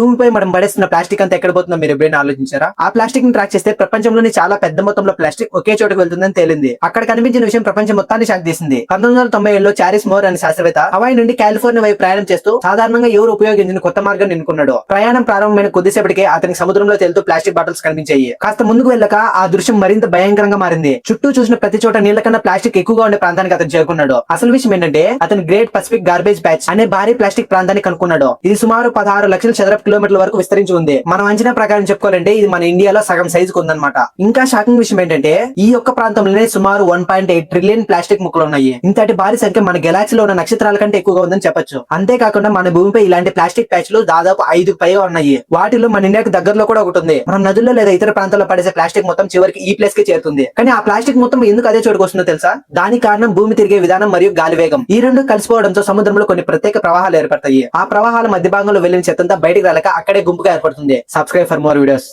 భూమిపై మనం పడేస్తున్న ప్లాస్టిక్ అంతా ఎక్కడ పోతుందో మీరు ఎప్పుడైనా ఆలోచించారా? ఆ ప్లాస్టిక్ ని ట్రాక్ చేస్తే ప్రపంచంలోని చాలా పెద్ద మొత్తంలో ప్లాస్టిక్ ఒకే చోటుకు వెళ్తుందని తేలింది. అక్కడ కనిపించిన విషయం ప్రపంచం మొత్తాన్ని షాక్ తీసింది. 1997లో చారిస్ మోర్ అనే శాస్త్రవేత్త హవాయి నుండి కాలిఫోర్నియా వైపు ప్రయాణం చేస్తూ సాధారణంగా ఎవరు ఉపయోగించిన కొత్త మార్గాన్ని ఎన్నుకున్నాడు. ప్రయాణం ప్రారంభమైన కొద్దిసేపటికే అతనికి సముద్రంలో తేలుతూ ప్లాస్టిక్ బాటిల్స్ కనిపించాయి. కాస్త ముందుకు వెళ్ళక ఆ దృశ్యం మరింత భయంకరంగా మారింది. చుట్టూ చూసిన ప్రతి చోట నీళ్ల కన్నా ప్లాస్టిక్ ఎక్కువగా ఉండే ప్రాంతానికి అతను చేరుకున్నాడు. అసలు విషయం ఏంటంటే అతను గ్రేట్ పసిఫిక్ గార్బేజ్ ప్యాచ్ అనే భారీ ప్లాస్టిక్ ప్రాంతాన్ని కనుక్కున్నాడు. ఇది సుమారు 16 లక్షల చదరపు కిలోమీటర్ల వరకు విస్తరించి ఉంది. మనం అంచనా ప్రకారం చెప్పుకోవాలంటే ఇది మన ఇండియాలో సగం సైజుకు ఉందన్నమాట. ఇంకా షాకింగ్ విషయం ఏంటంటే ఈ యొక్క ప్రాంతంలోనే సుమారు 1.8 ట్రిలియన్ ప్లాస్టిక్ ముక్కలు ఉన్నాయి. ఇంతటి భారీ సంఖ్య మన గెలాక్సీలో ఉన్న నక్షత్రాల కంటే ఎక్కువగా ఉందని చెప్పొచ్చు. అంతేకాకుండా మన భూమిపై ఇలాంటి ప్లాస్టిక్ ప్యాచ్లు దాదాపు 5కు పైగా ఉన్నాయి. వాటిలో మన ఇండియాకు దగ్గరలో కూడా ఒకటి ఉంది. మనం నదుల్లో లేదా ఇతర ప్రాంతాల్లో పడేసే ప్లాస్టిక్ మొత్తం చివరికి ఈ ప్లేస్ కి చేరుతుంది. కానీ ఆ ప్లాస్టిక్ మొత్తం ఎందుకు అదే చోటుకు వస్తుందో తెలుసా? దానికి కారణం భూమి తిరిగే విధానం మరియు గాలి వేగం. ఈ రెండు కలిసిపోవడంతో సముద్రంలో కొన్ని ప్రత్యేక ప్రవాహాలు ఏర్పడతాయి. ఆ ప్రవాహాల మధ్య భాగంలో వెళ్లిన చెత్తంతా బయటికి రాలేక అక్కడే గుంపుగా ఏర్పడుతుంది. Subscribe for more videos.